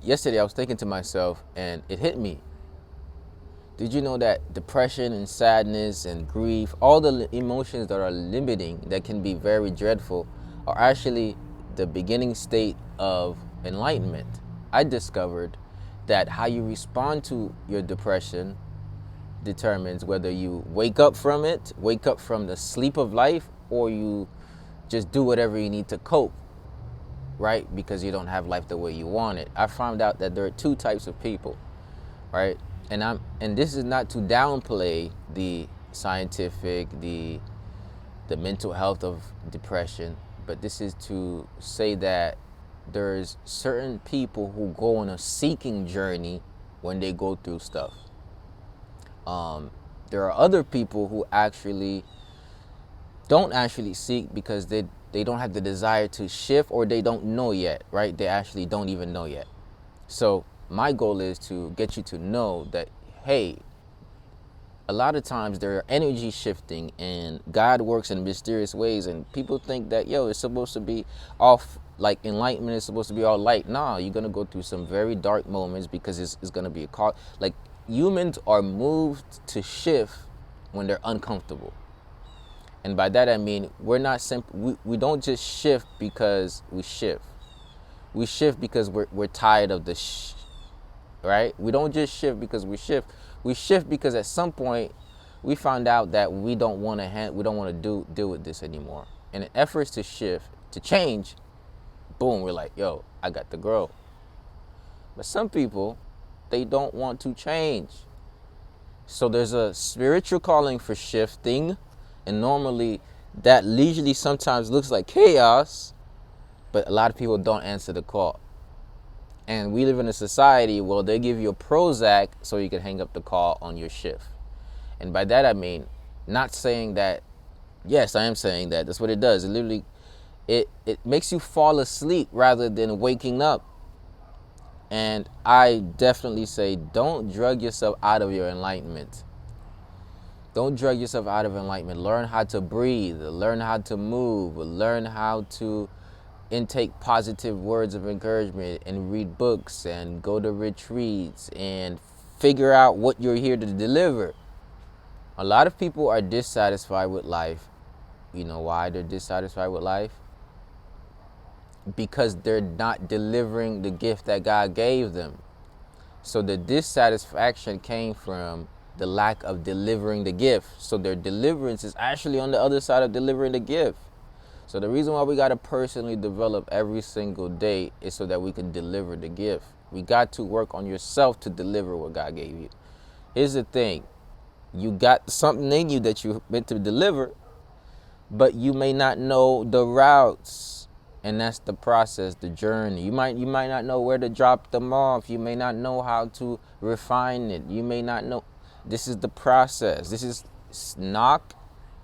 Yesterday I was thinking to myself, and it hit me. Did you know that depression and sadness and grief, all the emotions that are limiting, that can be very dreadful, are actually the beginning state of enlightenment? I discovered that how you respond to your depression determines whether you wake up from it, wake up from the sleep of life, or you just do whatever you need to cope, right? Because you don't have life the way you want it. I found out that there are two types of people, right? And this is not to downplay the scientific, the mental health of depression, but this is to say that there's certain people who go on a seeking journey when they go through stuff. There are other people who actually don't actually seek because they don't have the desire to shift, or they don't know yet, right? They actually don't even know yet. So my goal is to get you to know that, hey, a lot of times there are energy shifting and God works in mysterious ways, and people think that, yo, it's supposed to be off, like enlightenment is supposed to be all light. Nah, you're going to go through some very dark moments, because it's going to be a call. Like, humans are moved to shift when they're uncomfortable. And by that I mean, we're not we don't just shift because we shift. We shift because we're tired of the right? We don't just shift because we shift. We shift because at some point we found out that we don't want to deal with this anymore. And in efforts to shift, to change, boom, we're like, yo, I got to grow. But some people, they don't want to change. So there's a spiritual calling for shifting, and normally that leisurely sometimes looks like chaos, but a lot of people don't answer the call. And we live in a society where they give you a Prozac so you can hang up the call on your shift. And by that I mean, not saying that, yes, I am saying that. That's what it does. It literally, it makes you fall asleep rather than waking up. And I definitely say, don't drug yourself out of your enlightenment. Don't drug yourself out of enlightenment. Learn how to breathe. Learn how to move. Learn how to intake positive words of encouragement, and read books, and go to retreats, and figure out what you're here to deliver. A lot of people are dissatisfied with life. You know why they're dissatisfied with life? Because they're not delivering the gift that God gave them. So the dissatisfaction came from the lack of delivering the gift. So their deliverance is actually on the other side of delivering the gift. So the reason why we got to personally develop every single day is so that we can deliver the gift. We got to work on yourself to deliver what God gave you. Here's the thing. You got something in you that you're meant to deliver, but you may not know the routes. And that's the process, the journey. You might not know where to drop them off. You may not know how to refine it. You may not know. This is the process. This is knock,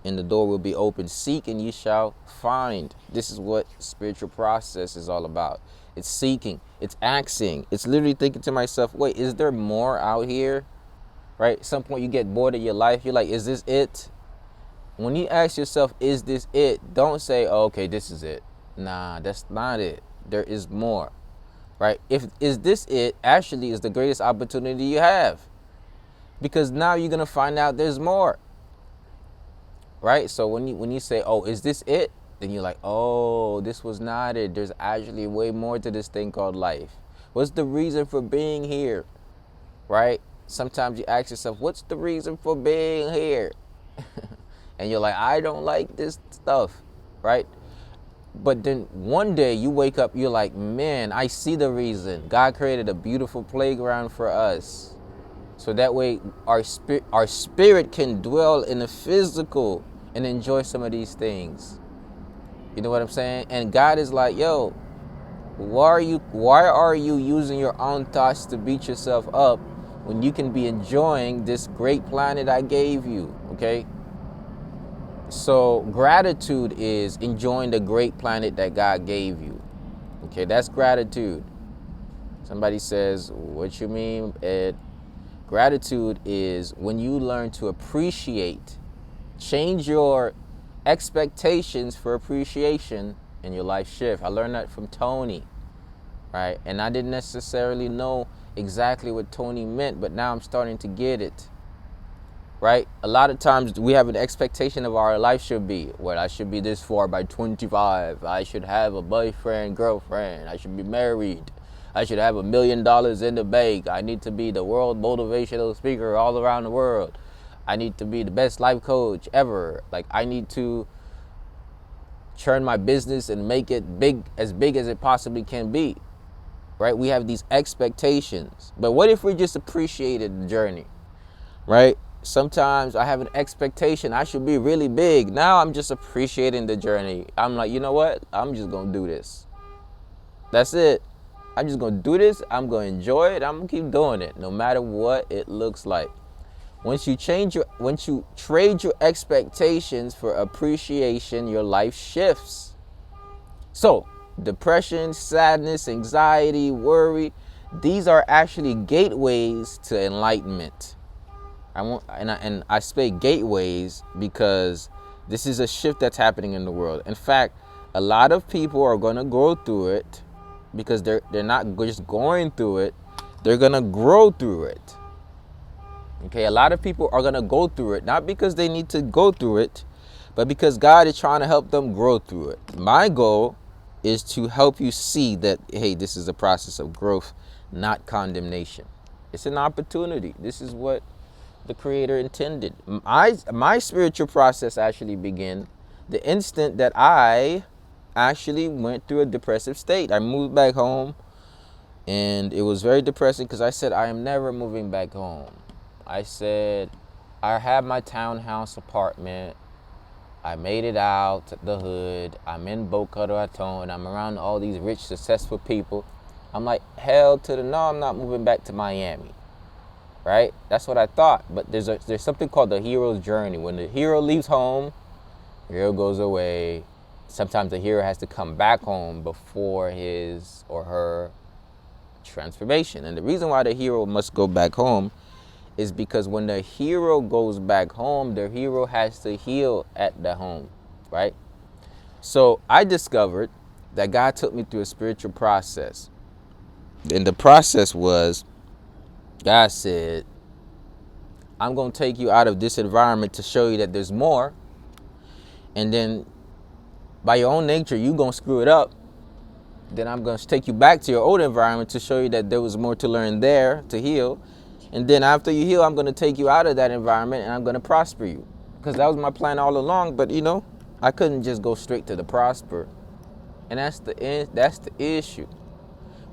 and the door will be open. Seek, and you shall find. This is what spiritual process is all about. It's seeking. It's asking. It's literally thinking to myself, wait, is there more out here? Right? At some point you get bored of your life. You're like, is this it? When you ask yourself, is this it? Don't say, oh, okay, this is it. Nah, that's not it. There is more. Right? If is this it actually is the greatest opportunity you have. Because now you're going to find out there's more. Right? So when you say, oh, is this it? Then you're like, oh, this was not it. There's actually way more to this thing called life. What's the reason for being here? Right? Sometimes you ask yourself, what's the reason for being here? And you're like, I don't like this stuff. Right? But then one day you wake up, you're like, man, I see the reason. God created a beautiful playground for us. So that way our spirit can dwell in the physical and enjoy some of these things. You know what I'm saying? And God is like, yo, why are you using your own thoughts to beat yourself up when you can be enjoying this great planet I gave you? Okay? So gratitude is enjoying the great planet that God gave you. Okay, that's gratitude. Somebody says, what you mean, Ed? Gratitude is when you learn to appreciate, change your expectations for appreciation, and your life shift. I learned that from Tony. right? And I didn't necessarily know exactly what Tony meant, but now I'm starting to get it, right? A lot of times we have an expectation of our life should be, well, I should be this far by 25. I should have a boyfriend, girlfriend. I should be married. I should have $1 million in the bank. I need to be the world motivational speaker all around the world. I need to be the best life coach ever. Like, I need to turn my business and make it big as it possibly can be, right? We have these expectations. But what if we just appreciated the journey, right? Sometimes I have an expectation I should be really big. Now I'm just appreciating the journey. I'm like, you know what? I'm just going to do this. That's it. I'm just going to do this. I'm going to enjoy it. I'm going to keep doing it no matter what it looks like. Once you trade your expectations for appreciation, your life shifts. So, depression, sadness, anxiety, worry, these are actually gateways to enlightenment. I say gateways because this is a shift that's happening in the world. In fact, a lot of people are going to go through it because they're not just going through it, they're going to grow through it. Okay, a lot of people are going to go through it, not because they need to go through it, but because God is trying to help them grow through it. My goal is to help you see that, hey, this is a process of growth, not condemnation. It's an opportunity. This is what the Creator intended. My spiritual process actually began the instant that I actually went through a depressive state. I moved back home, and it was very depressing because I said, I am never moving back home. I said, I have my townhouse apartment. I made it out the hood. I'm in Boca Raton. I'm around all these rich, successful people. I'm like, hell to the no, I'm not moving back to Miami. Right? That's what I thought. But there's something called the hero's journey. When the hero leaves home, the hero goes away. Sometimes the hero has to come back home before his or her transformation. And the reason why the hero must go back home is because when the hero goes back home, the hero has to heal at the home, right? So I discovered that God took me through a spiritual process. And the process was, God said, I'm going to take you out of this environment to show you that there's more. And then by your own nature, you're going to screw it up. Then I'm going to take you back to your old environment to show you that there was more to learn there, to heal. And then after you heal, I'm going to take you out of that environment and I'm going to prosper you. Because that was my plan all along. But, I couldn't just go straight to the prosper. And that's the issue.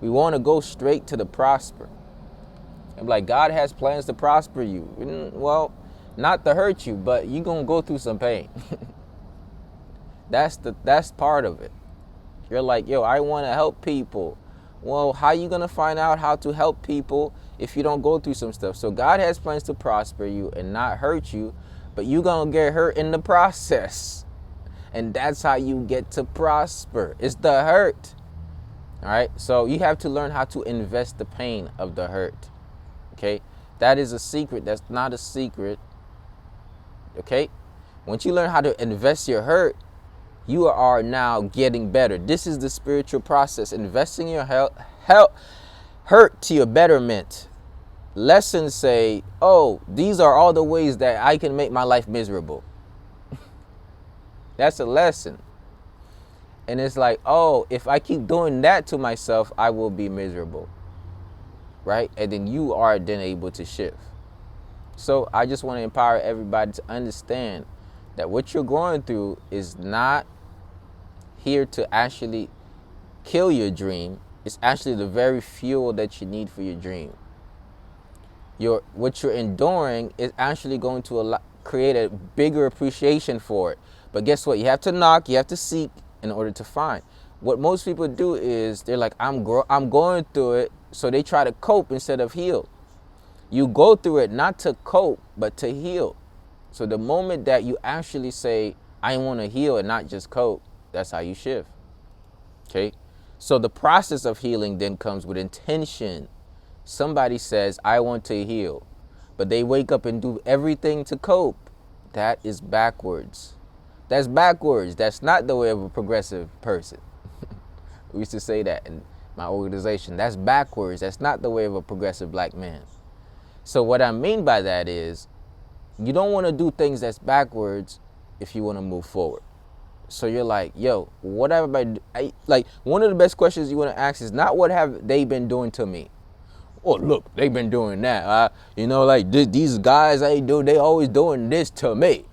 We want to go straight to the prosper. And like, God has plans to prosper you. Well, not to hurt you, but you're going to go through some pain. That's part of it. You're like, yo, I want to help people. Well, how are you going to find out how to help people if you don't go through some stuff? So God has plans to prosper you and not hurt you, but you're going to get hurt in the process. And that's how you get to prosper. It's the hurt. All right. So you have to learn how to invest the pain of the hurt. Okay. That is a secret. That's not a secret. Okay. Once you learn how to invest your hurt, you are now getting better. This is the spiritual process. Investing your hurt to your betterment. Lessons say, oh, these are all the ways that I can make my life miserable. That's a lesson. And it's like, oh, if I keep doing that to myself, I will be miserable. Right? And then you are then able to shift. So I just want to empower everybody to understand that what you're going through is not here to actually kill your dream. It's actually the very fuel that you need for your dream. What you're enduring is actually going to create a bigger appreciation for it. But guess what? You have to knock, you have to seek in order to find. What most people do is they're like, I'm going through it, so they try to cope instead of heal. You go through it not to cope, but to heal. So the moment that you actually say, I want to heal and not just cope, that's how you shift. Okay? So the process of healing then comes with intention. Somebody says, I want to heal, but they wake up and do everything to cope. That is backwards. That's backwards. That's not the way of a progressive person. We used to say that. And my organization. That's backwards. That's not the way of a progressive black man. So what I mean by that is you don't want to do things that's backwards if you want to move forward. So you're like, yo, what have like, one of the best questions you want to ask is not what have they been doing to me. Oh, look, they've been doing that. Like these guys they always doing this to me.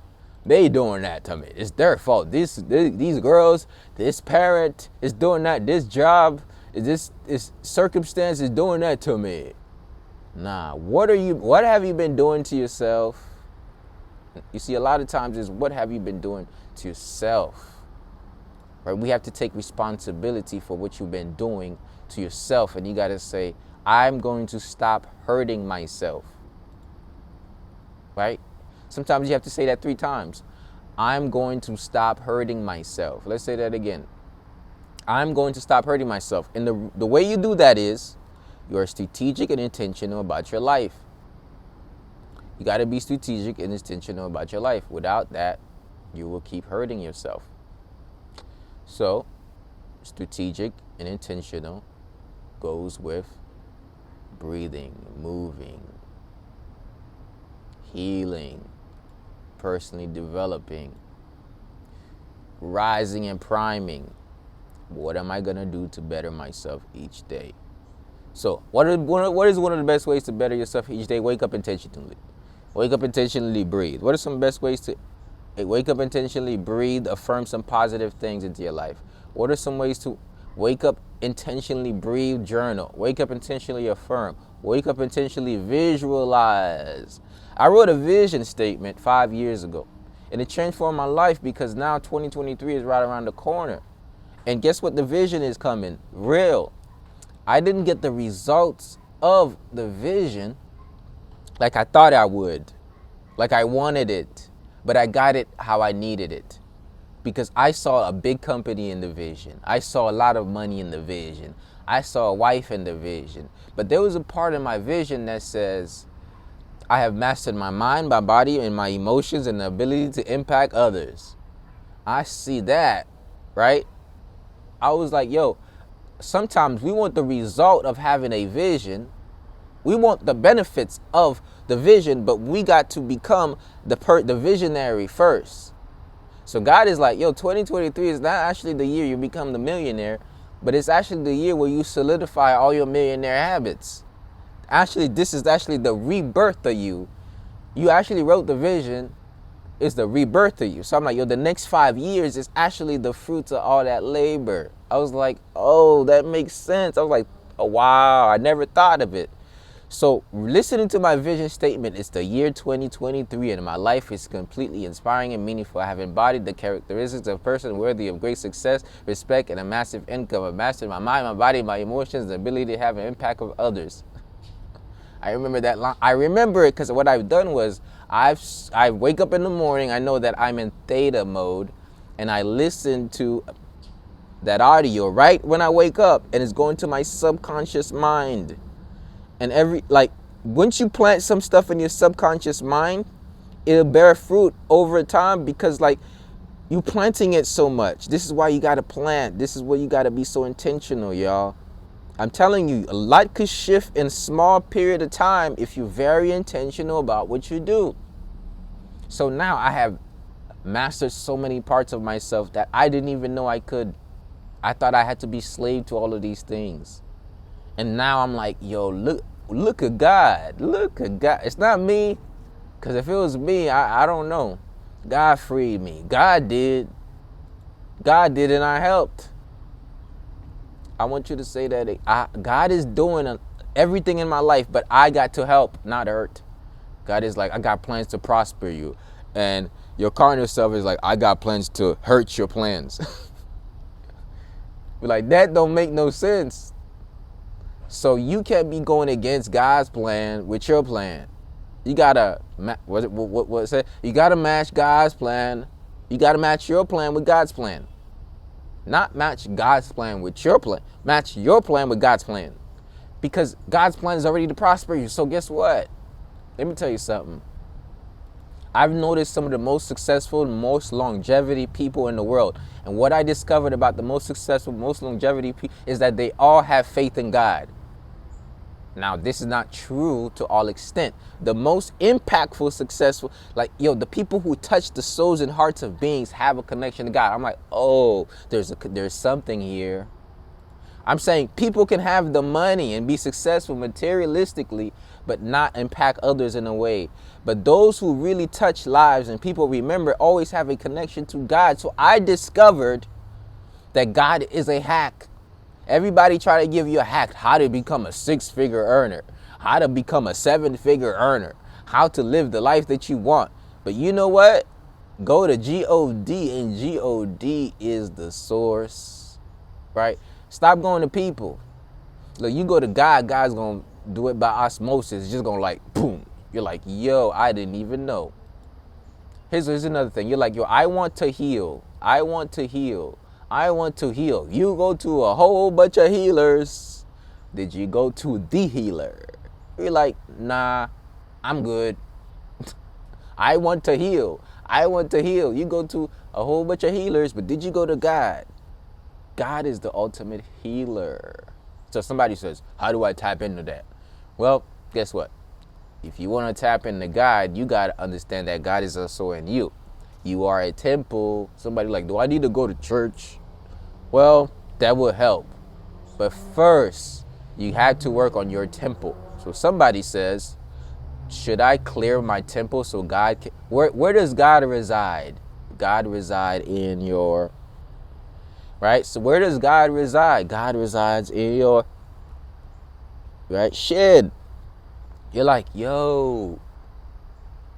They doing that to me. It's their fault. These girls, this parent is doing that. This job, this circumstance is doing that to me. Nah, what have you been doing to yourself? You see, a lot of times is what have you been doing to yourself? Right? We have to take responsibility for what you've been doing to yourself, and you got to say, I'm going to stop hurting myself. Right? Sometimes you have to say that 3 times. I'm going to stop hurting myself. Let's say that again. I'm going to stop hurting myself. And the way you do that is you're strategic and intentional about your life. You got to be strategic and intentional about your life. Without that, you will keep hurting yourself. So, strategic and intentional goes with breathing, moving, healing, personally developing, rising and priming. What am I going to do to better myself each day? So, what is one of the best ways to better yourself each day? Wake up intentionally. Wake up intentionally, breathe. What are some best ways to wake up intentionally, breathe, affirm some positive things into your life? What are some ways to wake up intentionally, breathe, journal? Wake up intentionally, affirm. Wake up intentionally, visualize. I wrote a vision statement 5 years ago, and it transformed my life because now 2023 is right around the corner. And guess what? The vision is coming real. I didn't get the results of the vision like I thought I would, like I wanted it, but I got it how I needed it. Because I saw a big company in the vision. I saw a lot of money in the vision. I saw a wife in the vision. But there was a part of my vision that says, I have mastered my mind, my body, and my emotions and the ability to impact others. I see that, right? I was like, yo, sometimes we want the result of having a vision. We want the benefits of the vision, but we got to become the visionary first. So God is like, yo, 2023 is not actually the year you become the millionaire, but it's actually the year where you solidify all your millionaire habits. Actually, this is actually the rebirth of you. You actually wrote the vision. It's the rebirth of you. So I'm like, yo, the next 5 years is actually the fruits of all that labor. I was like, oh, that makes sense. I was like, oh, wow, I never thought of it. So listening to my vision statement, it's the year 2023 and my life is completely inspiring and meaningful. I have embodied the characteristics of a person worthy of great success, respect, and a massive income. I've mastered my mind, my body, my emotions, and the ability to have an impact on others. I remember that line. I remember it because what I've done was I wake up in the morning, I know that I'm in theta mode, and I listen to that audio right when I wake up, and it's going to my subconscious mind. And once you plant some stuff in your subconscious mind, it'll bear fruit over time because you planting it so much. This is why you got to plant. This is where you got to be so intentional, y'all. I'm telling you, a lot could shift in a small period of time if you're very intentional about what you do. So now I have mastered so many parts of myself that I didn't even know I could. I thought I had to be slave to all of these things. And now I'm like, yo, look at God. Look at God. It's not me, because if it was me, I don't know. God freed me. God did. God did, and I helped. I want you to say that God is doing everything in my life, but I got to help, not hurt. God is like, I got plans to prosper you. And your carnal self is like, I got plans to hurt your plans. We're like, that don't make no sense. So you can't be going against God's plan with your plan. You gotta, what say? You gotta match God's plan. You gotta match your plan with God's plan. Not match God's plan with your plan. Match your plan with God's plan. Because God's plan is already to prosper you. So guess what? Let me tell you something. I've noticed some of the most successful, most longevity people in the world. And what I discovered about the most successful, most longevity people is that they all have faith in God. Now, this is not true to all extent. The most impactful, successful, like, the people who touch the souls and hearts of beings have a connection to God. I'm like, oh, there's something here. I'm saying people can have the money and be successful materialistically, but not impact others in a way. But those who really touch lives and people remember always have a connection to God. So I discovered that God is a hack. Everybody try to give you a hack, how to become a 6-figure earner, how to become a 7-figure earner, how to live the life that you want. But you know what? Go to God, and God is the source, right? Stop going to people. Look, you go to God, God's going to do it by osmosis. It's just going to like, boom. You're like, yo, I didn't even know. Here's another thing. You're like, yo, I want to heal. I want to heal. I want to heal. You go to a whole bunch of healers. Did you go to the healer? You're like, nah, I'm good. I want to heal. I want to heal. You go to a whole bunch of healers, but did you go to God? God is the ultimate healer. So somebody says, how do I tap into that? Well, guess what? If you want to tap into God, you got to understand that God is also in you. You are a temple. Somebody like, do I need to go to church? Well, that will help. But first, you have to work on your temple. So somebody says, should I clear my temple so God can... Where does God reside? God reside in your... Right? So where does God reside? God resides in your... Right? Shed. You're like, yo,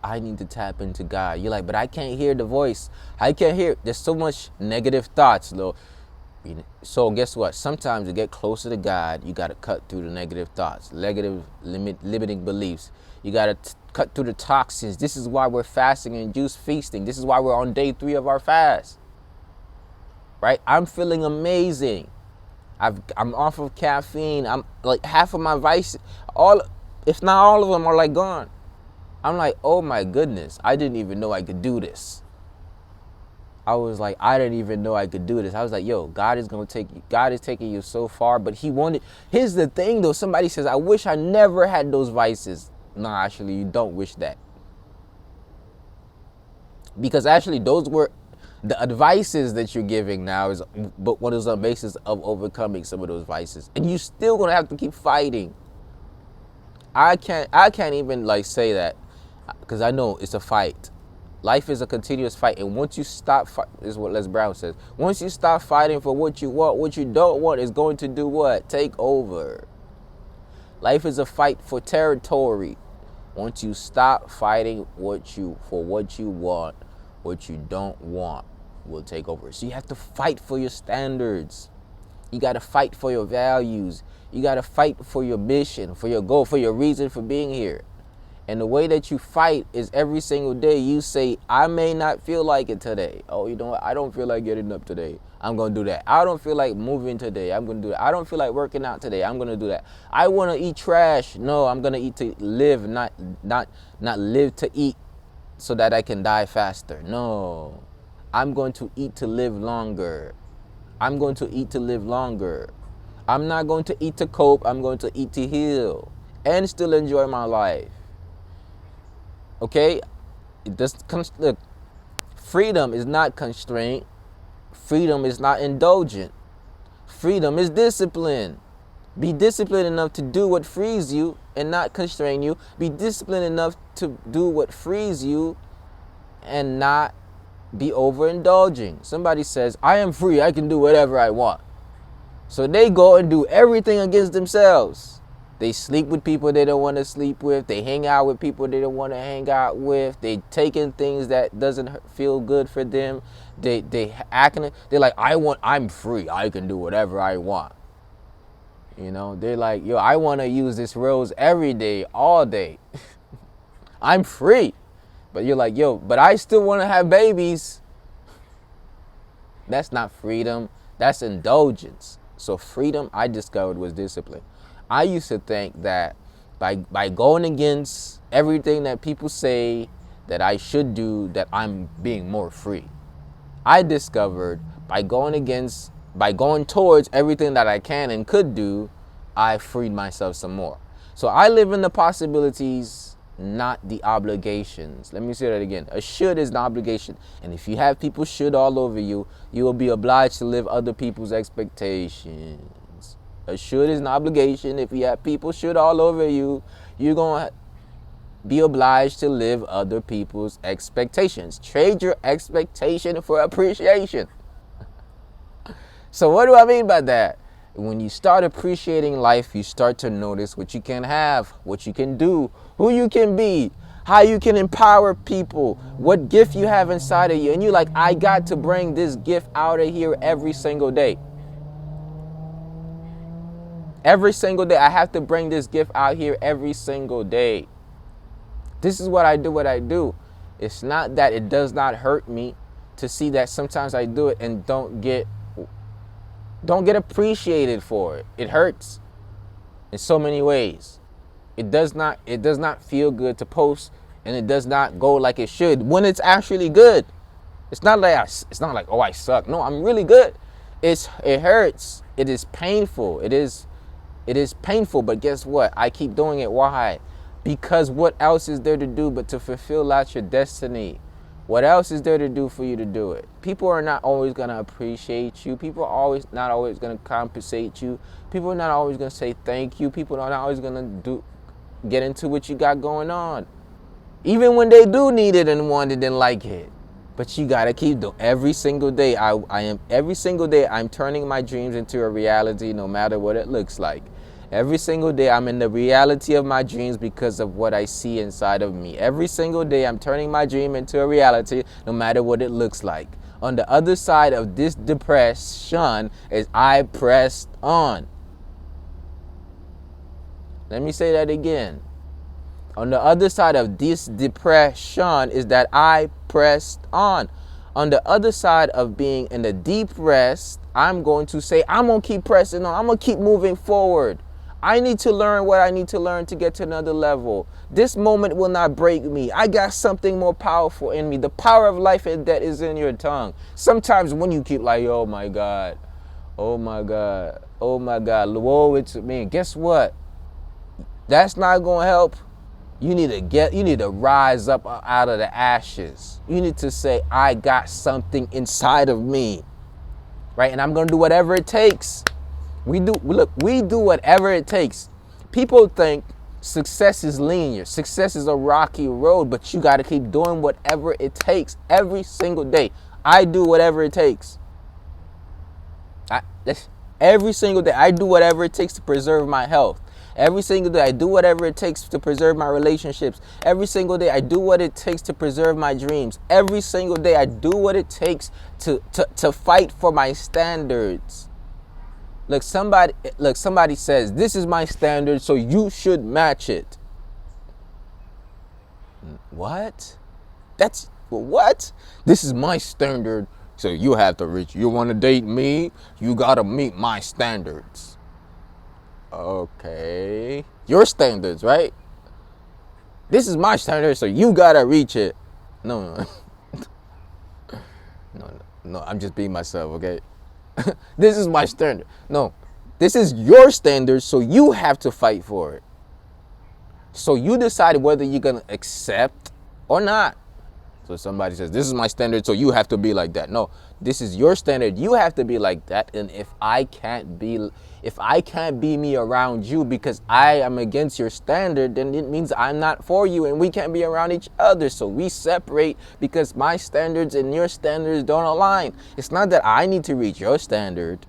I need to tap into God. You're like, but I can't hear the voice. I can't hear. There's so much negative thoughts, though. So guess what? Sometimes to get closer to God, you got to cut through the negative thoughts, negative limiting beliefs. You got to cut through the toxins. This is why we're fasting and juice feasting. This is why we're on day 3 of our fast. Right? I'm feeling amazing. I'm off of caffeine. I'm like half of my vices, if not all of them, are like gone. I'm like, oh my goodness, I didn't even know I could do this. I was like, I didn't even know I could do this. I was like, yo, God is taking you so far, but here's the thing though, somebody says, I wish I never had those vices. No, actually, you don't wish that. Because actually, those were the advices that you're giving now but what is on the basis of overcoming some of those vices. And you still gonna have to keep fighting. I can't even like say that because I know it's a fight. Life is a continuous fight, and once you stop, this is what Les Brown says. Once you stop fighting for what you want, what you don't want is going to do what? Take over. Life is a fight for territory. Once you stop fighting for what you want, what you don't want will take over. So you have to fight for your standards. You got to fight for your values. You got to fight for your mission, for your goal, for your reason for being here. And the way that you fight is every single day you say, I may not feel like it today. Oh, you know what? I don't feel like getting up today. I'm going to do that. I don't feel like moving today. I'm going to do that. I don't feel like working out today. I'm going to do that. I want to eat trash. No, I'm going to eat to live, not live to eat so that I can die faster. No, I'm going to eat to live longer. I'm going to eat to live longer. I'm not going to eat to cope. I'm going to eat to heal and still enjoy my life. Okay, look, freedom is not constraint. Freedom is not indulgent. Freedom is discipline. Be disciplined enough to do what frees you and not constrain you. Be disciplined enough to do what frees you and not be overindulging. Somebody says, I am free. I can do whatever I want. So they go and do everything against themselves. They sleep with people they don't want to sleep with. They hang out with people they don't want to hang out with. They take in things that doesn't feel good for them. They acting. They're like, I'm free. I can do whatever I want. You know, they're like, yo, I want to use this rose every day, all day. I'm free. But you're like, yo, but I still want to have babies. That's not freedom. That's indulgence. So freedom, I discovered, was discipline. I used to think that by going against everything that people say, that I should do, that I'm being more free. I discovered by going towards everything that I can and could do, I freed myself some more. So I live in the possibilities, not the obligations. Let me say that again. A should is an obligation. And if you have people should all over you, you will be obliged to live other people's expectations. A should is an obligation. If you have people should all over you, you're going to be obliged to live other people's expectations. Trade your expectation for appreciation. So what do I mean by that? When you start appreciating life, you start to notice what you can have, what you can do, who you can be, how you can empower people, what gift you have inside of you. And you're like, I got to bring this gift out of here every single day. Every single day, I have to bring this gift out here every single day. This is what I do. It's not that it does not hurt me to see that sometimes I do it and don't get appreciated for it. It hurts in so many ways. It does not feel good to post, and it does not go like it should when it's actually good. It's not like oh, I suck. No, I'm really good. It hurts. It is painful. It is painful, but guess what? I keep doing it. Why? Because what else is there to do but to fulfill out your destiny? What else is there to do for you to do it? People are not always going to appreciate you. People are not always going to compensate you. People are not always going to say thank you. People are not always going to get into what you got going on. Even when they do need it and want it and like it. But you got to keep doing every single day. Every single day I'm turning my dreams into a reality, no matter what it looks like. Every single day I'm in the reality of my dreams because of what I see inside of me. Every single day I'm turning my dream into a reality, no matter what it looks like. On the other side of this depression is I pressed on. Let me say that again. On the other side of this depression is that I pressed on. On the other side of being in the deep rest, I'm going to say, I'm going to keep pressing on. I'm going to keep moving forward. I need to learn what I need to learn to get to another level. This moment will not break me. I got something more powerful in me. The power of life and death is in your tongue. Sometimes when you keep like, oh my God, oh my God, oh my God, woe it's me. Guess what? That's not going to help. You need to rise up out of the ashes. You need to say, I got something inside of me, right? And I'm going to do whatever it takes. We do whatever it takes. People think success is linear. Success is a rocky road, but you got to keep doing whatever it takes every single day. I do whatever it takes. Every single day, I do whatever it takes to preserve my health. Every single day, I do whatever it takes to preserve my relationships. Every single day, I do what it takes to preserve my dreams. Every single day, I do what it takes to fight for my standards. Look, somebody says, this is my standard, so you should match it. What? What? This is my standard, so you have to reach. You want to date me? You got to meet my standards. Okay. Your standards, right? This is my standard, so you got to reach it. No. No, I'm just being myself, okay? This is my standard. No, this is your standard, so you have to fight for it. So you decide whether you're going to accept or not. So somebody says, this is my standard, so you have to be like that. No, this is your standard. You have to be like that. And if I can't be me around you because I am against your standard, then it means I'm not for you and we can't be around each other. So we separate because my standards and your standards don't align. It's not that I need to reach your standard.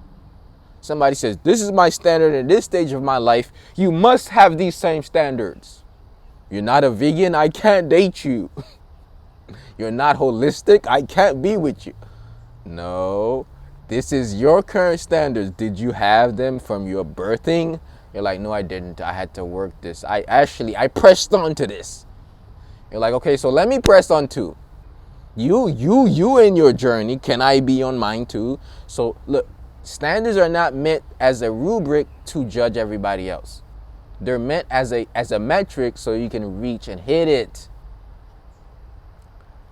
Somebody says, this is my standard in this stage of my life. You must have these same standards. You're not a vegan, I can't date you. You're not holistic, I can't be with you. No, this is your current standards. Did you have them from your birthing? You're like, no, I didn't. I had to work this. I pressed on to this. You're like, okay, so let me press on too. You in your journey. Can I be on mine too? So look, standards are not meant as a rubric to judge everybody else. They're meant as a metric so you can reach and hit it.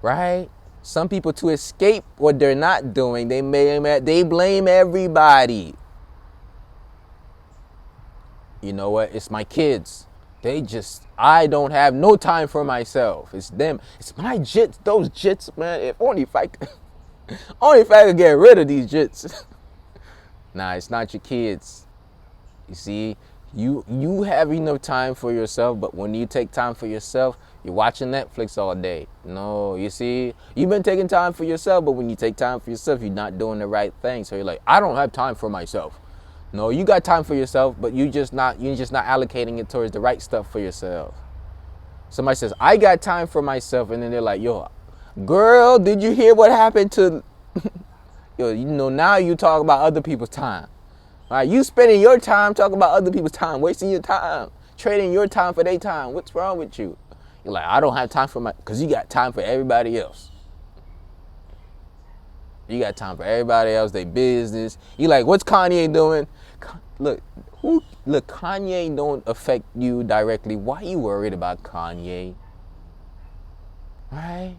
right? Some people, to escape what they're not doing, they blame everybody. You know what? It's my kids. I don't have no time for myself. It's them. It's my jits. Those jits, man. If only if I could get rid of these jits. Nah, it's not your kids. You see, you have enough time for yourself, but when you take time for yourself, you're watching Netflix all day. No, you see, you've been taking time for yourself, but when you take time for yourself, you're not doing the right thing. So you're like, I don't have time for myself. No, you got time for yourself, but you're just not allocating it towards the right stuff for yourself. Somebody says, I got time for myself, and then they're like, yo, girl, did you hear what happened to yo, now you talk about other people's time. All right, you spending your time talking about other people's time, wasting your time, trading your time for their time. What's wrong with you? You're like, I don't have time for because you got time for everybody else. You got time for everybody else, their business. You like, what's Kanye doing? Look, Kanye don't affect you directly. Why you worried about Kanye? Right?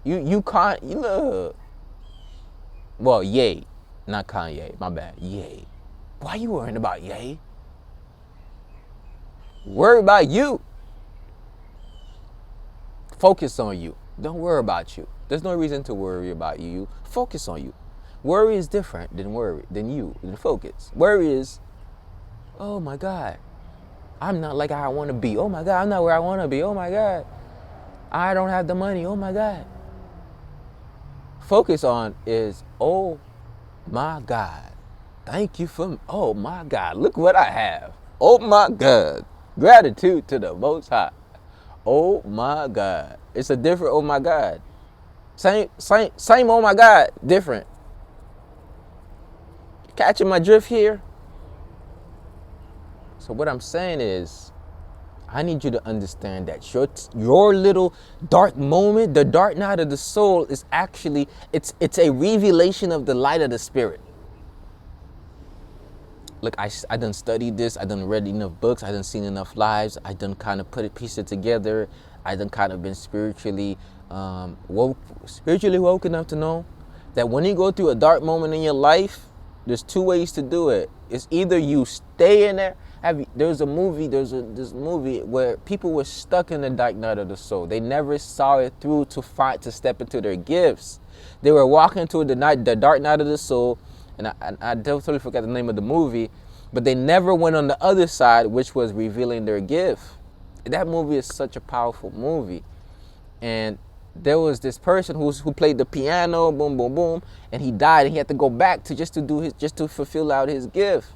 You can't, look. Well, Ye, not Kanye, my bad, Ye. Why you worrying about Ye? Worry about you. Focus on you. Don't worry about you. There's no reason to worry about you. Focus on you. Worry is different than focus. Worry is, oh my God, I'm not like I want to be. Oh my God, I'm not where I want to be. Oh my God, I don't have the money. Oh my God. Focus on is, oh my God, thank you for, oh my God, look what I have. Oh my God, gratitude to the Most High. Oh my God. It's a different oh my God. Same oh my God, different. Catching my drift here? So what I'm saying is, I need you to understand that your little dark moment, the dark night of the soul, is actually, it's a revelation of the light of the spirit. Look, I done studied this. I done read enough books. I done seen enough lives. I done kind of piece it together. I done kind of been spiritually woke enough to know that when you go through a dark moment in your life, there's two ways to do it. It's either you stay in there. There's this movie where people were stuck in the dark night of the soul. They never saw it through to step into their gifts. They were walking through the dark night of the soul, and I totally forgot the name of the movie, but they never went on the other side, which was revealing their gift. That movie is such a powerful movie. And there was this person who played the piano, boom, boom, boom, and he died, and he had to go back to fulfill out his gift.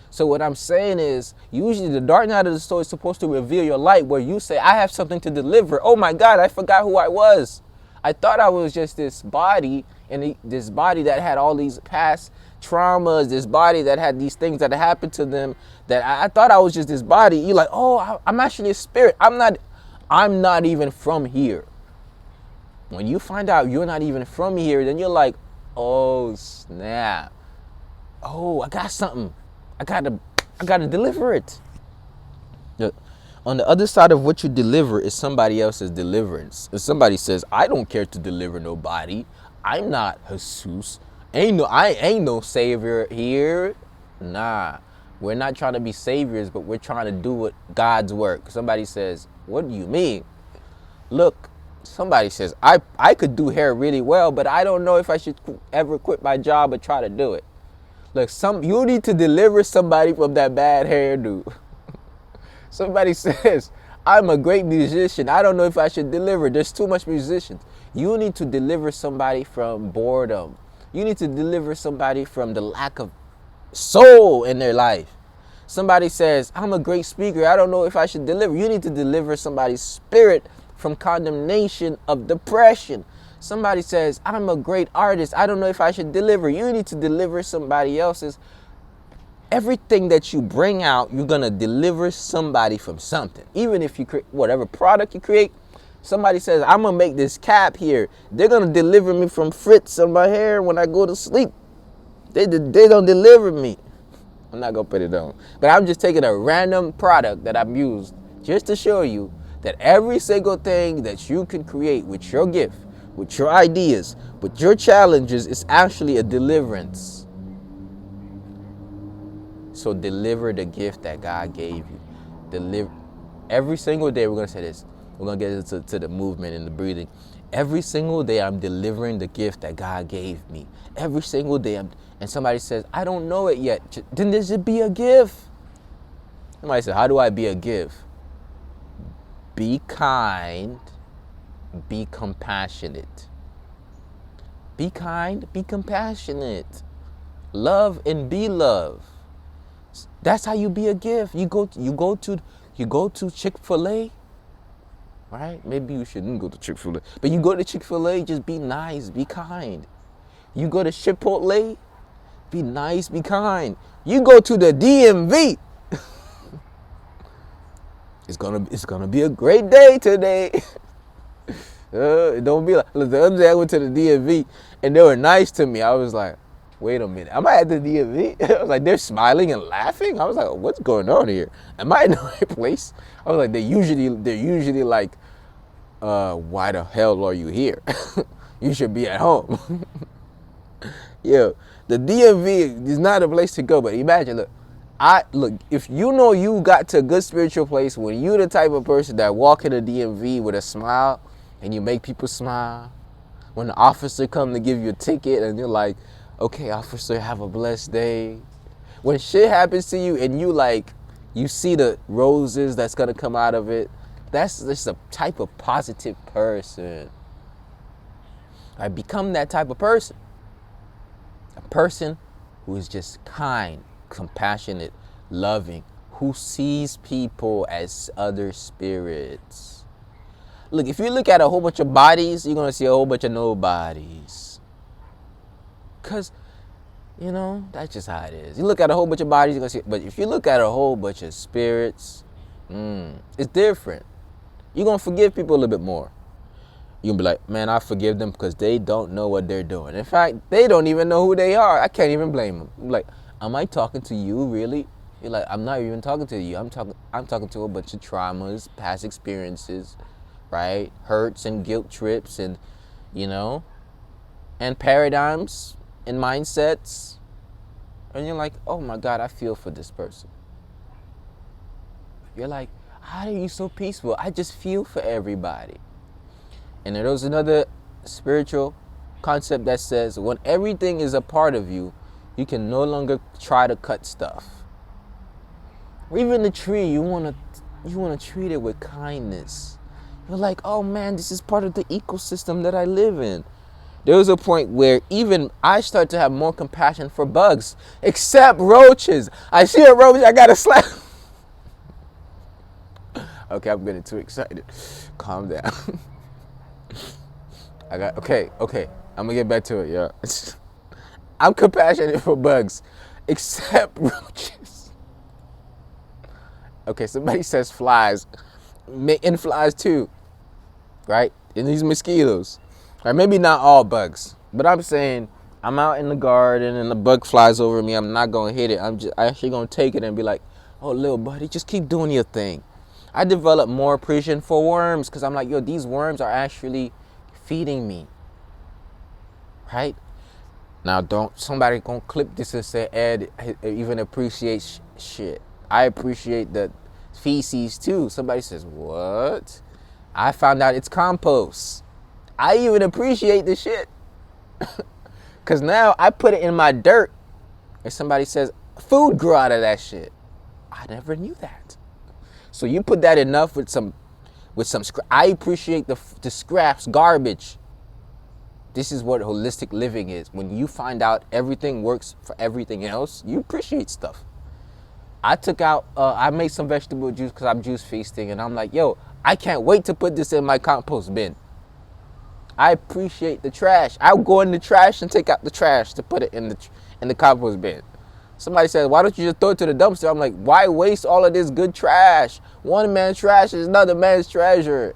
So what I'm saying is, usually the dark night of the soul is supposed to reveal your light, where you say, I have something to deliver. Oh my God, I forgot who I was. I thought I was just this body, and this body that had all these past traumas, this body that had these things that happened to them, that I thought I was just this body. You're like, oh, I'm actually a spirit. I'm not even from here. When you find out you're not even from here, then you're like, oh snap. Oh, I got something. I gotta deliver it. On the other side of what you deliver is somebody else's deliverance. If somebody says, I don't care to deliver nobody, I'm not Jesus. I ain't no savior here. Nah. We're not trying to be saviors, but we're trying to do God's work. Somebody says, what do you mean? Look, somebody says, I could do hair really well, but I don't know if I should ever quit my job or try to do it. Look, you need to deliver somebody from that bad hairdo. Somebody says, I'm a great musician. I don't know if I should deliver. There's too much musicians. You need to deliver somebody from boredom. You need to deliver somebody from the lack of soul in their life. Somebody says, I'm a great speaker. I don't know if I should deliver. You need to deliver somebody's spirit from condemnation of depression. Somebody says, I'm a great artist. I don't know if I should deliver. You need to deliver somebody else's. Everything that you bring out, you're going to deliver somebody from something. Even if you create whatever product you create, somebody says, I'm going to make this cap here. They're going to deliver me from frizz on my hair when I go to sleep. They don't deliver me. I'm not going to put it on. But I'm just taking a random product that I've used just to show you that every single thing that you can create with your gift, with your ideas, with your challenges, it's actually a deliverance. So deliver the gift that God gave you. Deliver. Every single day, we're going to say this. We're going to get into the movement and the breathing. Every single day, I'm delivering the gift that God gave me. Every single day, and somebody says, I don't know it yet. Then there should be a gift. Somebody said, how do I be a gift? Be kind. Be compassionate. Be kind. Be compassionate. Love and be love. That's how you be a gift. You go to Chick-fil-A, right? Maybe you shouldn't go to Chick-fil-A, but you go to Chick-fil-A, just be nice, be kind. You go to Chipotle, be nice, be kind. You go to the DMV, it's gonna be a great day today. Don't be like, look, the other day I went to the DMV and they were nice to me. I was like, wait a minute, am I at the DMV? I was like, they're smiling and laughing. I was like, what's going on here? Am I in the right place? I was like, they're usually like, why the hell are you here? You should be at home. Yeah, the DMV is not a place to go, but imagine, look, if you know you got to a good spiritual place when you the type of person that walk in the DMV with a smile and you make people smile, when the officer come to give you a ticket and you're like, okay, officer, have a blessed day. When shit happens to you and you see the roses that's gonna come out of it, that's just a type of positive person. I become that type of person. A person who is just kind, compassionate, loving, who sees people as other spirits. Look, if you look at a whole bunch of bodies, you're going to see a whole bunch of nobodies. Because, that's just how it is. You look at a whole bunch of bodies, you're going to see, but if you look at a whole bunch of spirits, it's different. You're going to forgive people a little bit more. You'll be like, man, I forgive them because they don't know what they're doing. In fact, they don't even know who they are. I can't even blame them. I'm like, am I talking to you, really? You're like, I'm not even talking to you. I'm talking to a bunch of traumas, past experiences, right? Hurts and guilt trips and, and paradigms and mindsets. And you're like, oh my God, I feel for this person. You're like, how are you so peaceful? I just feel for everybody. And there's another spiritual concept that says when everything is a part of you, you can no longer try to cut stuff. Or even the tree, you want to treat it with kindness. You're like, oh man, this is part of the ecosystem that I live in. There was a point where even I start to have more compassion for bugs, except roaches. I see a roach, I gotta slap. Okay, I'm getting too excited. Calm down. Okay. I'm gonna get back to it, yeah. I'm compassionate for bugs, except roaches. Okay, somebody says flies, and flies too, right? And these mosquitoes, right? Maybe not all bugs, but I'm saying I'm out in the garden and the bug flies over me. I'm not gonna hit it. I'm actually gonna take it and be like, oh, little buddy, just keep doing your thing. I developed more appreciation for worms because I'm like, yo, these worms are actually feeding me, right? Now, somebody gonna clip this and say, Ed even appreciates shit. I appreciate the feces too. Somebody says, what? I found out it's compost. I even appreciate the shit. Because now I put it in my dirt. And somebody says, food grew out of that shit. I never knew that. So you put that enough with some I appreciate the scraps, garbage. This is what holistic living is. When you find out everything works for everything else, you appreciate stuff. I made some vegetable juice because I'm juice feasting, and I'm like, yo, I can't wait to put this in my compost bin. I appreciate the trash. I'll go in the trash and take out the trash to put it in the compost bin. Somebody says, why don't you just throw it to the dumpster? I'm like, why waste all of this good trash? One man's trash is another man's treasure.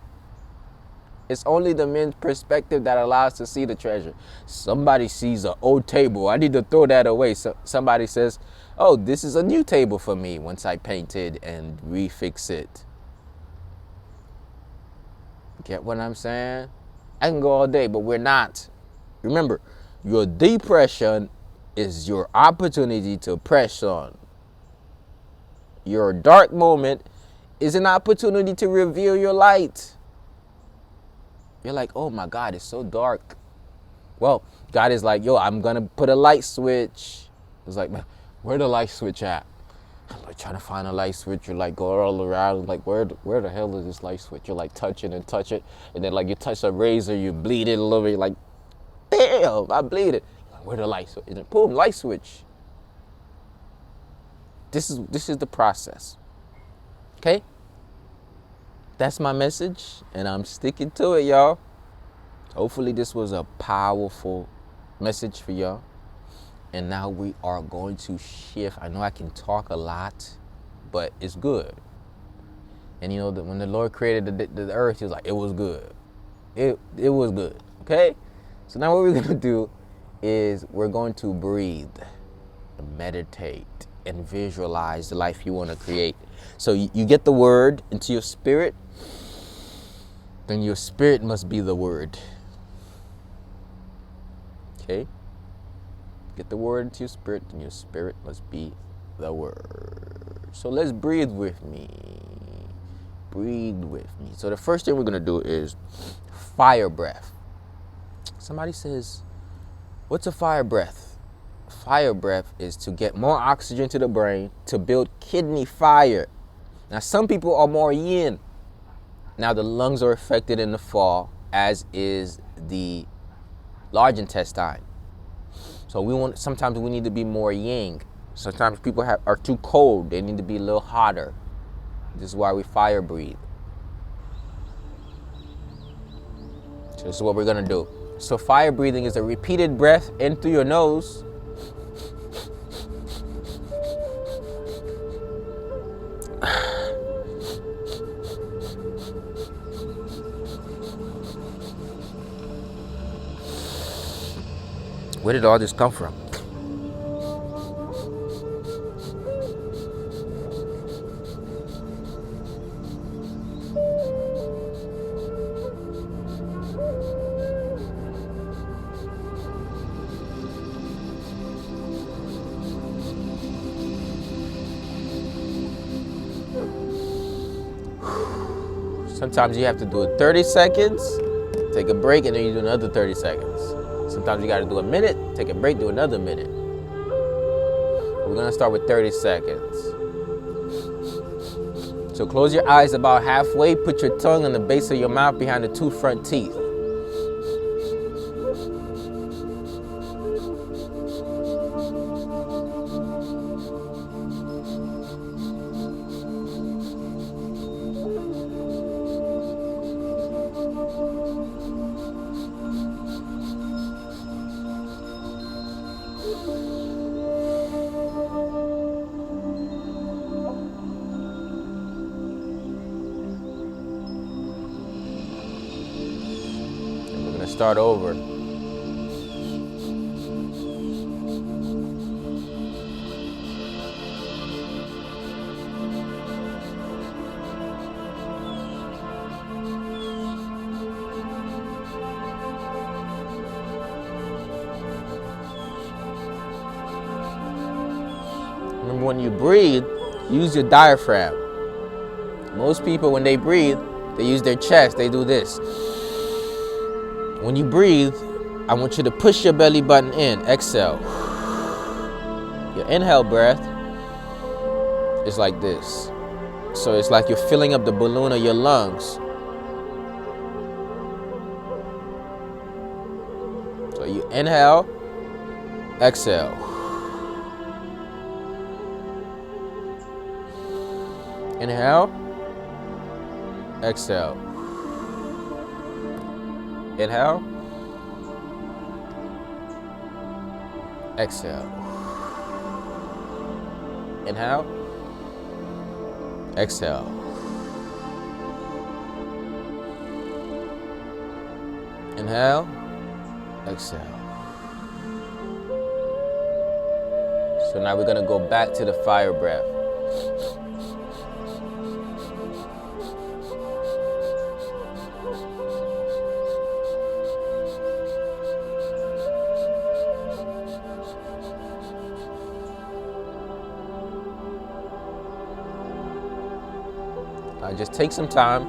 It's only the man's perspective that allows to see the treasure. Somebody sees an old table. I need to throw that away. So somebody says, oh, this is a new table for me once I paint it and refix it. Get what I'm saying? I can go all day, but we're not. Remember, your depression is your opportunity to press on. Your dark moment is an opportunity to reveal your light. You're like, oh my God, it's so dark. Well, God is like, yo, I'm going to put a light switch. It's like, man, where the light switch at? I'm like trying to find a light switch. You're like go all around, like where the hell is this light switch? You're like touch it, and then like you touch a razor, you bleed it a little bit. You're like, damn, I bleed it. Like, where the light switch? And then boom, light switch. This is the process. Okay? That's my message, and I'm sticking to it, y'all. Hopefully this was a powerful message for y'all. And now we are going to shift. I know I can talk a lot, but it's good. And you know that when the Lord created the earth, He was like, it was good. It was good. Okay? So now what we're going to do is we're going to breathe, meditate, and visualize the life you want to create. So you get the word into your spirit, then your spirit must be the word. Okay? Get the word into your spirit, and your spirit must be the word. So let's breathe with me. Breathe with me. So the first thing we're going to do is fire breath. Somebody says, what's a fire breath? Fire breath is to get more oxygen to the brain to build kidney fire. Now, some people are more yin. Now, the lungs are affected in the fall, as is the large intestine. So sometimes we need to be more yang. Sometimes people are too cold. They need to be a little hotter. This is why we fire breathe. So this is what we're going to do. So fire breathing is a repeated breath in through your nose. Where did all this come from? Sometimes you have to do it 30 seconds, take a break, and then you do another 30 seconds. Sometimes you got to do a minute, take a break, do another minute. We're going to start with 30 seconds. So close your eyes about halfway, put your tongue on the base of your mouth behind the two front teeth. Start over. Remember, when you breathe, use your diaphragm. Most people, when they breathe, they use their chest. They do this. When you breathe, I want you to push your belly button in. Exhale. Your inhale breath is like this. So it's like you're filling up the balloon of your lungs. So you inhale, exhale. Inhale, exhale. Inhale, exhale. Inhale, exhale. Inhale, exhale. So now we're going to go back to the fire breath. Just take some time.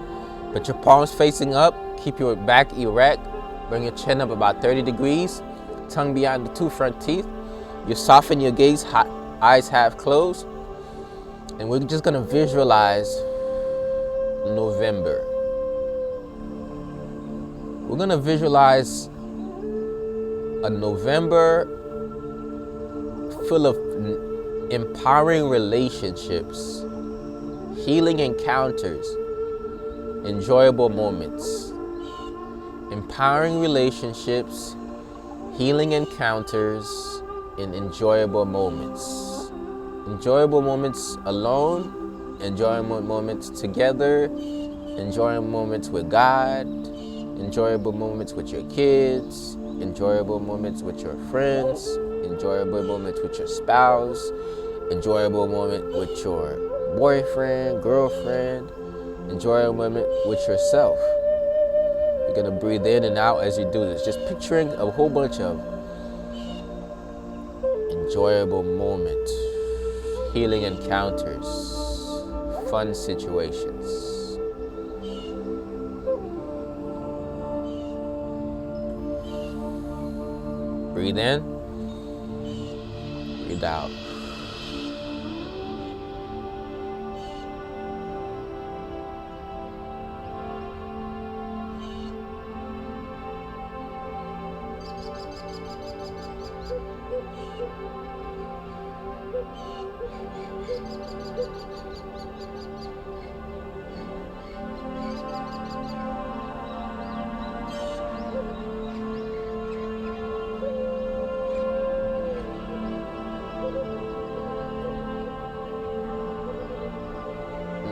Put your palms facing up. Keep your back erect. Bring your chin up about 30 degrees. Tongue behind the two front teeth. You soften your gaze, eyes half closed. And we're just going to visualize November. We're going to visualize a November full of empowering relationships, healing encounters, enjoyable moments. Empowering relationships, healing encounters, and enjoyable moments. Enjoyable moments alone, enjoyable moments together, enjoyable moments with God, enjoyable moments with your kids, enjoyable moments with your friends, enjoyable moments with your spouse, enjoyable moment with your boyfriend, girlfriend, enjoyable moment with yourself. You're gonna breathe in and out as you do this, just picturing a whole bunch of enjoyable moments, healing encounters, fun situations. Breathe in, breathe out.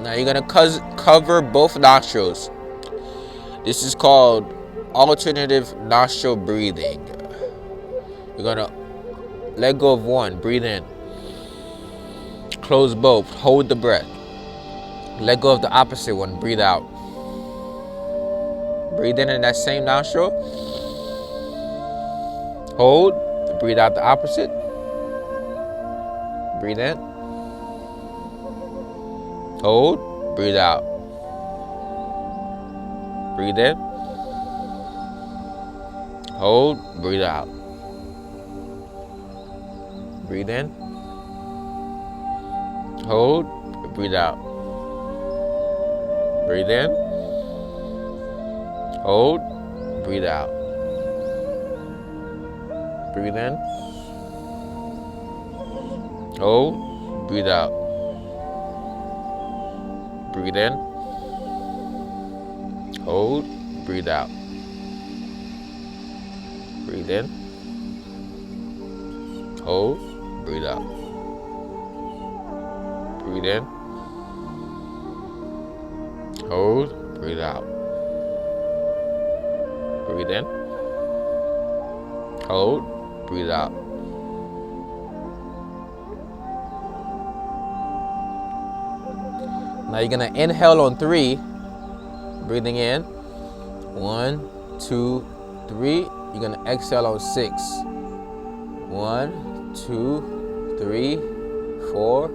Now you're gonna cover both nostrils. This is called alternative nostril breathing. You're gonna let go of one, breathe in. Close both, hold the breath. Let go of the opposite one, breathe out. Breathe in that same nostril. Hold, breathe out the opposite. Breathe in. Hold, breathe out. Breathe in. Hold, breathe out. Breathe in. Hold, breathe out. Breathe in. Hold, breathe out. Breathe in. Hold, breathe out. Breathe in. Hold, breathe out. Breathe in. Hold, breathe out. Breathe in. Hold, breathe out. Breathe in. Hold, breathe out. Now you're gonna inhale on 3, breathing in. 1, 2, 3. You're gonna exhale on 6. 1, 2, 3, 4,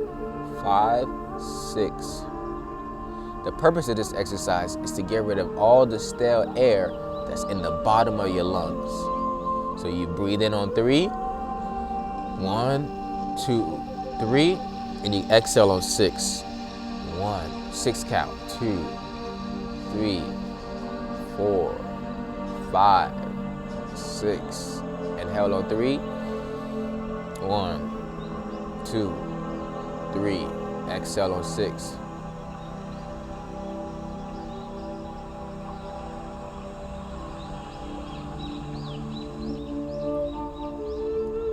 5, 6. The purpose of this exercise is to get rid of all the stale air that's in the bottom of your lungs. So you breathe in on 3. 1, 2, 3, and you exhale on 6. 1, 6 count. 2, 3, 4, 5, 6. Inhale on 3. 1, 2, 3. Exhale on 6.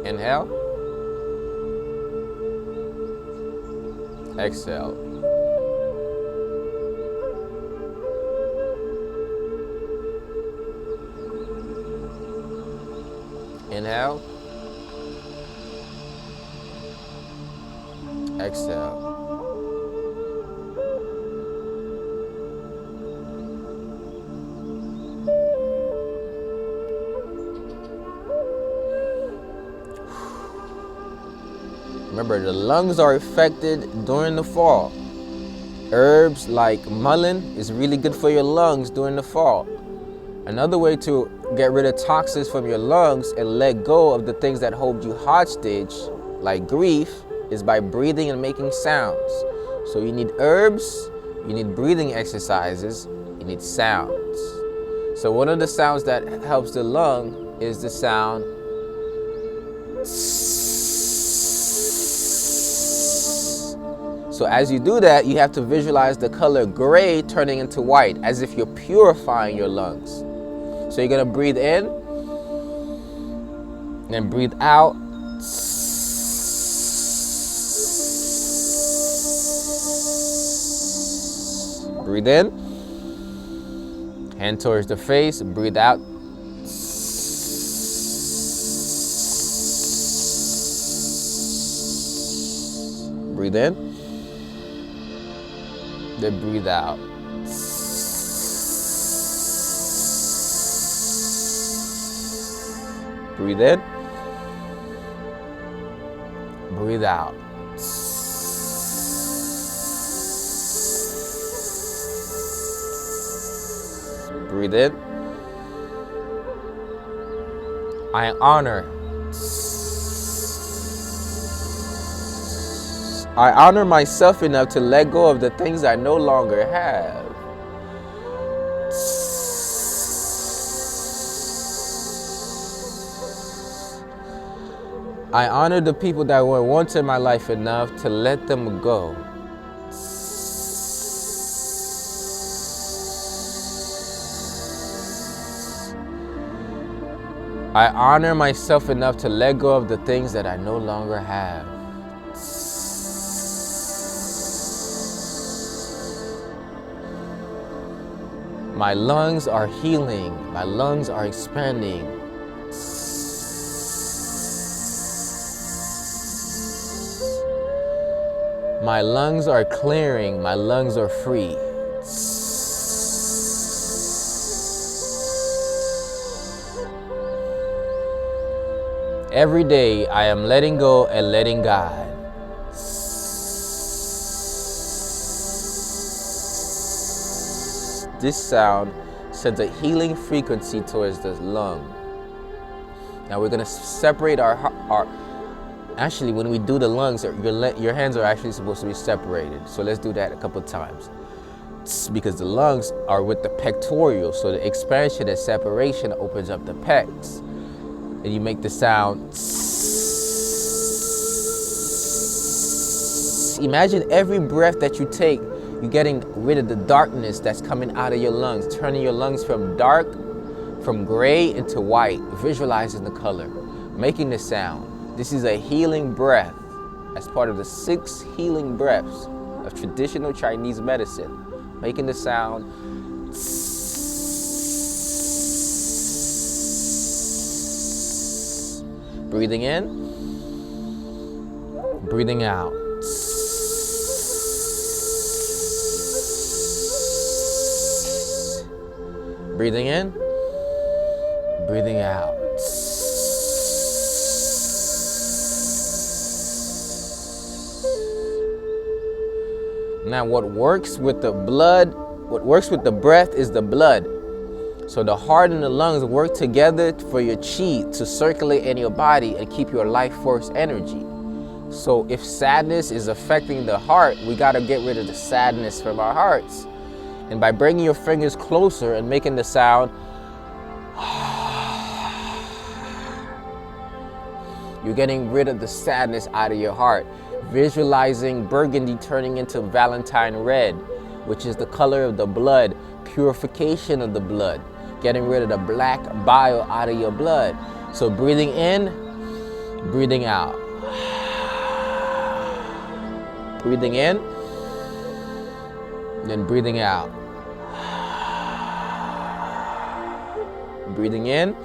Inhale. Exhale. Inhale. Exhale. Remember, the lungs are affected during the fall. Herbs like mullein is really good for your lungs during the fall. Another way to get rid of toxins from your lungs and let go of the things that hold you hostage, like grief, is by breathing and making sounds. So you need herbs, you need breathing exercises, you need sounds. So one of the sounds that helps the lung is the sound. So as you do that, you have to visualize the color gray turning into white, as if you're purifying your lungs. So you're gonna breathe in, and breathe out. Breathe in, hand towards the face, breathe out. Breathe in, then breathe out. Breathe in, breathe out. Breathe in. I honor myself enough to let go of the things I no longer have. I honor the people that were once in my life enough to let them go. I honor myself enough to let go of the things that I no longer have. My lungs are healing. My lungs are expanding. My lungs are clearing. My lungs are free. Every day I am letting go and letting God. This sound sends a healing frequency towards the lung. Now we're going to separate actually when we do the lungs, your hands are actually supposed to be separated. So let's do that a couple times. Because the lungs are with the pectoral, so the expansion and separation opens up the pecs. And you make the sound. Imagine every breath that you take, you're getting rid of the darkness that's coming out of your lungs, turning your lungs from dark, from gray into white, visualizing the color, making the sound. This is a healing breath as part of the 6 healing breaths of traditional Chinese medicine, making the sound. Breathing in, breathing out. Breathing in, breathing out. Now what works with the breath is the blood. So the heart and the lungs work together for your chi to circulate in your body and keep your life force energy. So if sadness is affecting the heart, we got to get rid of the sadness from our hearts. And by bringing your fingers closer and making the sound, you're getting rid of the sadness out of your heart. Visualizing burgundy turning into Valentine red, which is the color of the blood, purification of the blood, getting rid of the black bile out of your blood. So breathing in, breathing out. Breathing in, then breathing out. Breathing in,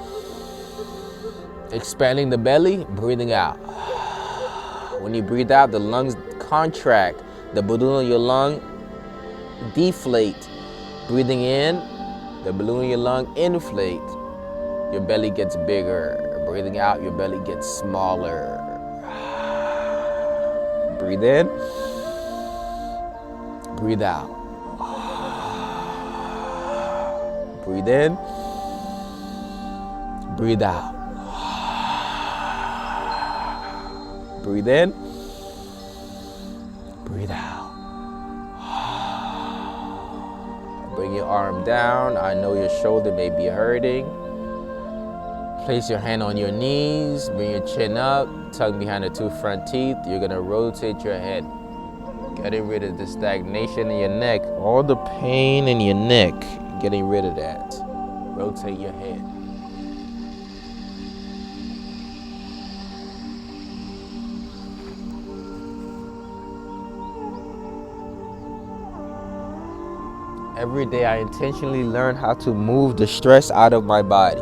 expanding the belly, breathing out. When you breathe out, the lungs contract, the balloon in your lung deflate. Breathing in, the balloon in your lung inflate. Your belly gets bigger. Breathing out, your belly gets smaller. Breathe in, Breathe out. Breathe in. Breathe out. Breathe in. Breathe out. Bring your arm down. I know your shoulder may be hurting. Place your hand on your knees. Bring your chin up. Tuck behind the two front teeth. You're going to rotate your head. Getting rid of the stagnation in your neck. All the pain in your neck. Getting rid of that. Rotate your head. Every day I intentionally learn how to move the stress out of my body.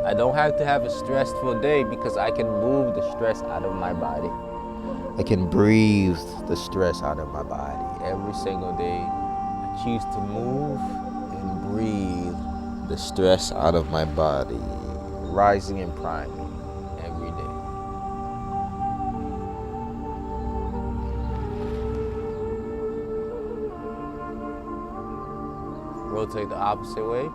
I don't have to have a stressful day because I can move the stress out of my body. I can breathe the stress out of my body. Every single day I choose to move and breathe the stress out of my body. Rising and priming every day. Rotate the opposite way.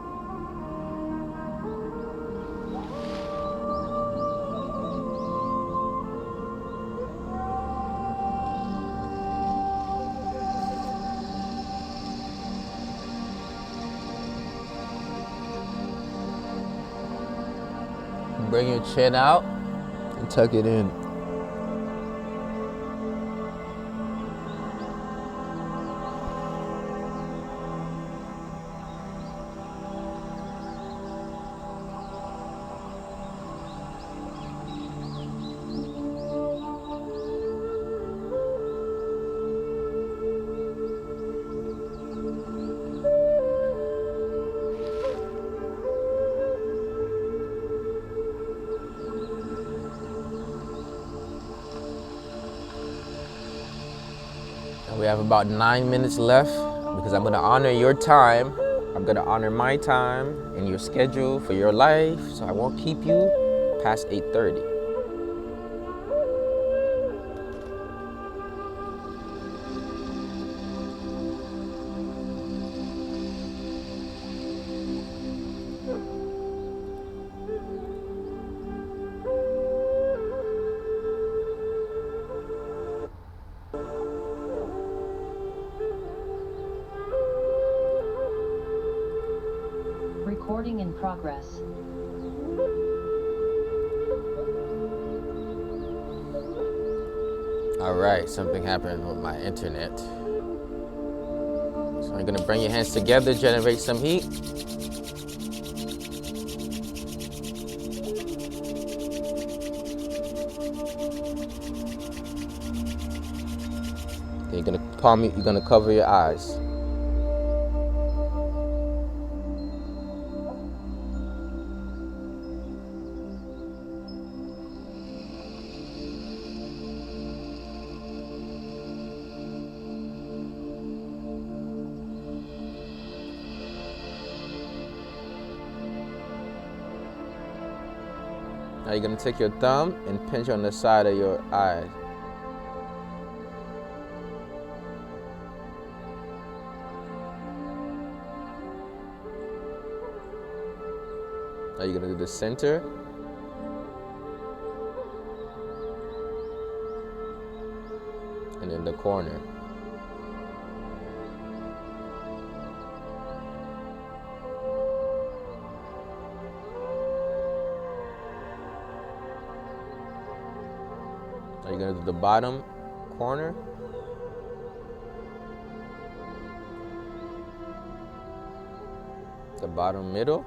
Bring your chin out and tuck it in. We have about 9 minutes left because I'm going to honor your time. I'm going to honor my time and your schedule for your life. So I won't keep you past 8:30. Recording in progress. All right, something happened with my internet. So you're gonna bring your hands together, generate some heat. Then you're gonna cover your eyes. Now you're gonna take your thumb and pinch on the side of your eye. Now you're gonna do the center. And then the corner. Now you're gonna do the bottom corner. The bottom middle.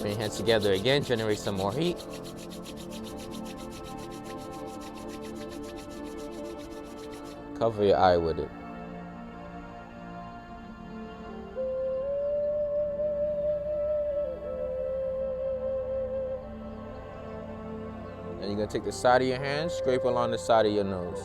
Bring your hands together again, generate some more heat. Cover your eye with it. And you're gonna take the side of your hand, scrape along the side of your nose.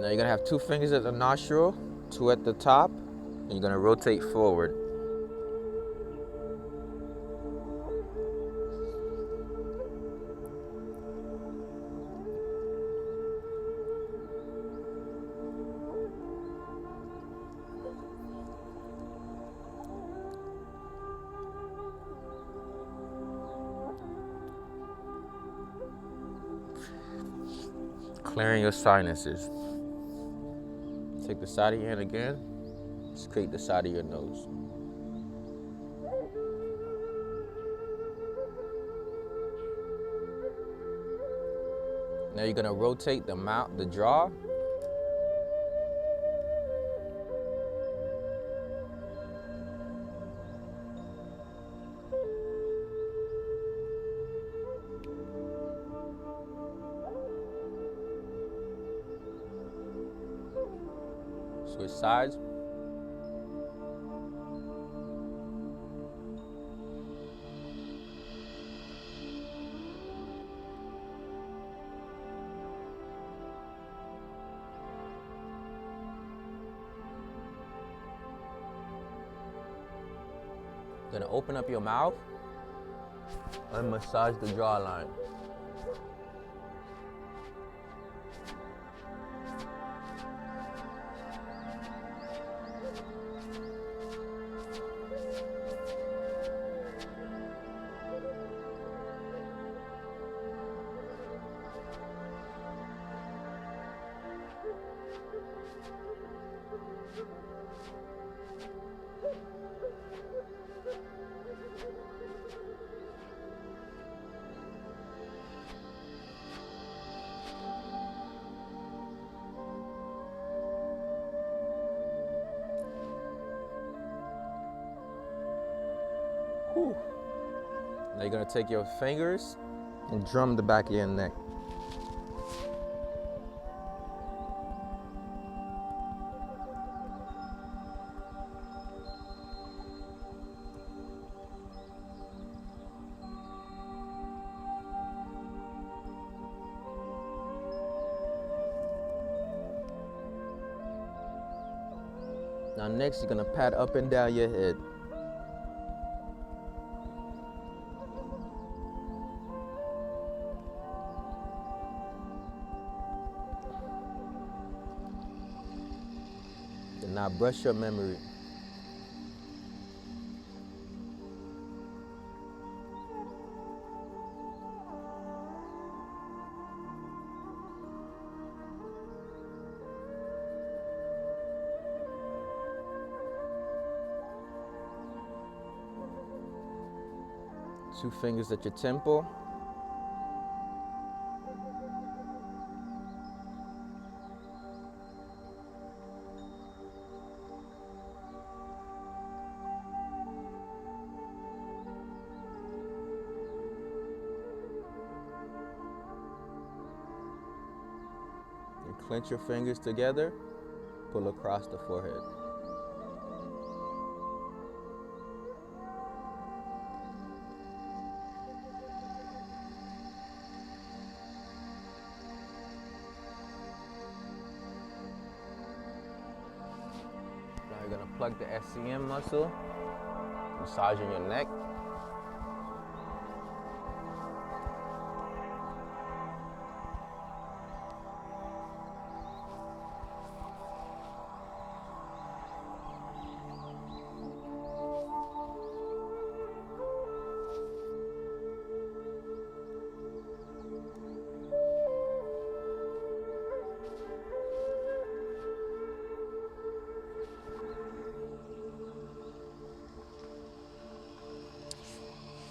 Now you're gonna have 2 fingers at the nostril, 2 at the top, and you're gonna rotate forward. Clearing your sinuses. Take the side of your hand again, scrape the side of your nose. Now you're gonna rotate the mouth, the jaw. Switch sides. Gonna open up your mouth and massage the jawline. Whew. Now you're gonna take your fingers and drum the back of your neck. Now next you're gonna pat up and down your head. And now brush your memory. Two fingers at your temple. And clench your fingers together, pull across the forehead. Now you're gonna plug the SCM muscle, massaging your neck.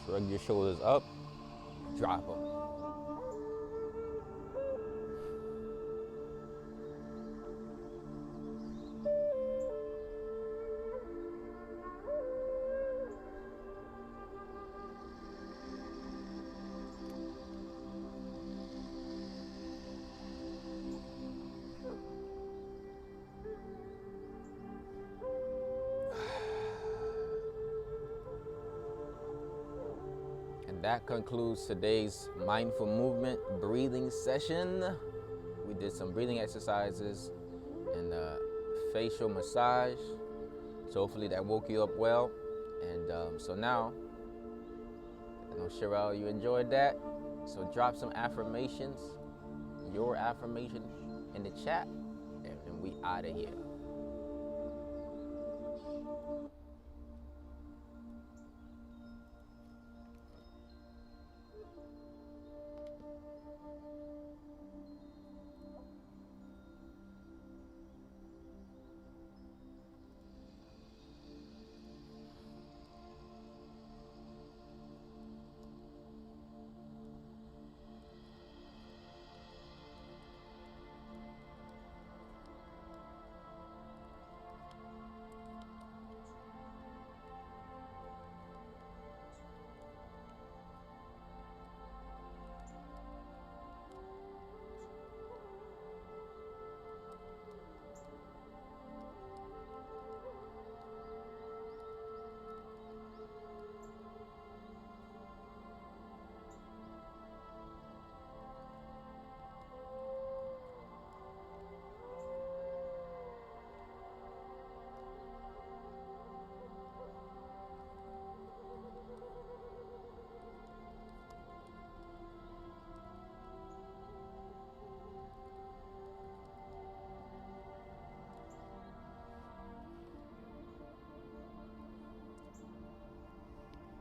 Shrug your shoulders up, drop them. That concludes today's mindful movement breathing session. We did some breathing exercises, and facial massage. So hopefully that woke you up well. And so now, I know Sherelle, you enjoyed that. So drop some affirmations, your affirmation in the chat, and we out of here.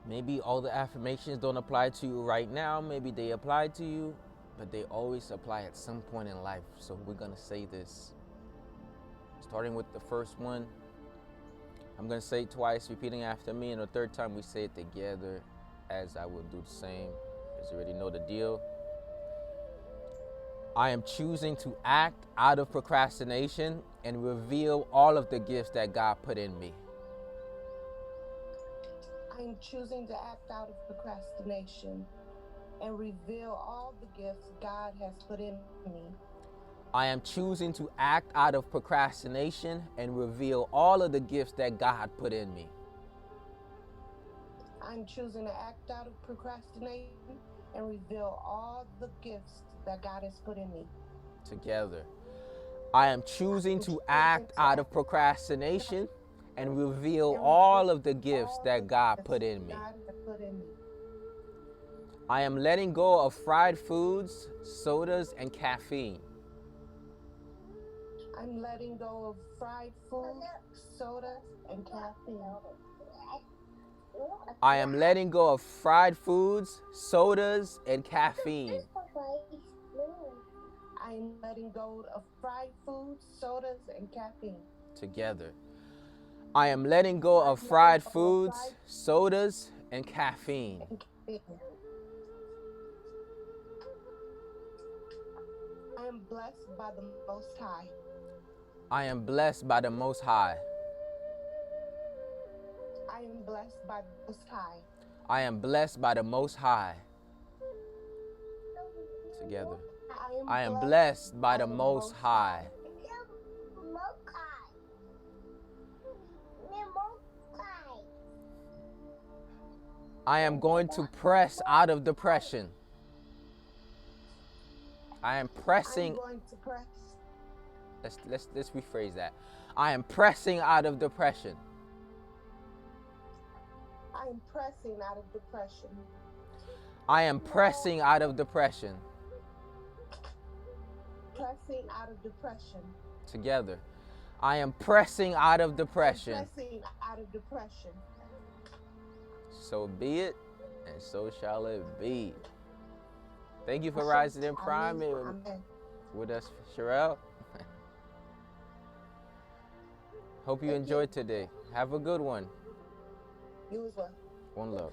Maybe all the affirmations don't apply to you right now. Maybe they apply to you, but they always apply at some point in life. So we're going to say this. Starting with the first one, I'm going to say it twice, repeating after me. And the third time we say it together, as I will do the same. As you already know the deal. I am choosing to act out of procrastination and reveal all of the gifts that God put in me. I am choosing to act out of procrastination and reveal all the gifts God has put in me. I am choosing to act out of procrastination and reveal all of the gifts that God put in me. I'm choosing to act out of procrastination and reveal all the gifts that God has put in me. Together. I am choosing to act out of procrastination and reveal all of the gifts that God put in me. I am letting go of fried foods, sodas, and caffeine. I'm letting go of fried food, sodas, and caffeine. I am letting go of fried foods, sodas, and caffeine. I'm letting go of fried foods, sodas, and caffeine. Together. I am letting go of fried foods, sodas, and caffeine. I am blessed by the Most High. I am blessed by the Most High. I am blessed by the Most High. I am blessed by the Most High. Together. I am blessed by the Most High. I am going to press out of depression. I am pressing. I'm going to press. Let's rephrase that. I am pressing out of depression. I am pressing out of depression. I am pressing out of depression. Pressing out of depression. Together. I am pressing out of depression. Pressing out of depression. So be it, and so shall it be. Thank you for rising in prime with us, Sherelle. Hope you enjoyed today. Have a good one. You as well. One love.